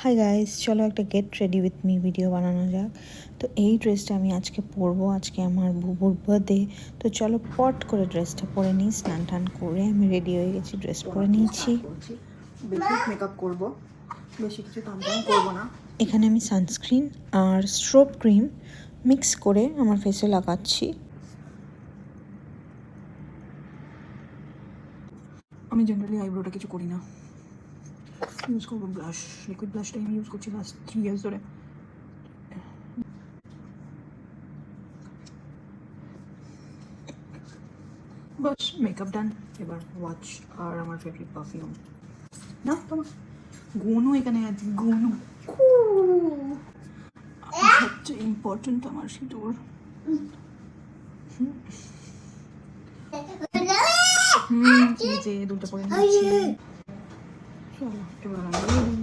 Hi guys, চলো একটা get ready with me video বানানো যাক। তো এই ড্রেসটা আমি আজকে পরবো, আজকে আমার বুবুর বার্থডে। তো চলো পট করে ড্রেসটা পরে নিই। স্নান টান করে আমি রেডি হয়ে গেছি, ড্রেস পরে নিয়েছি। বেসিক মেকআপ করবো, বেশি কিছু কাম করবো না। এখানে আমি সানস্ক্রিন আর স্ট্রোব ক্রিম মিক্স করে আমার ফেসে লাগাচ্ছি। আমি জেনারেলি আইব্রোটা কিছু করি না, ইউজ করবো ব্লাশ। লিকুইড ব্লাশটাই আমি ইউজ করছি লাস্ট 3 ইয়ার্স ধরে। বাস মেকআপ ডান। এবার ওয়াচ আর আমার ফেভারিট পারফিউম। না তোমার গুনও এখানে আছে, গুনও সবচেয়ে ইম্পর্টেন্ট আমার সিঁদুর। এই যে দুটো পরে নিচ্ছি। চলো এবার আমি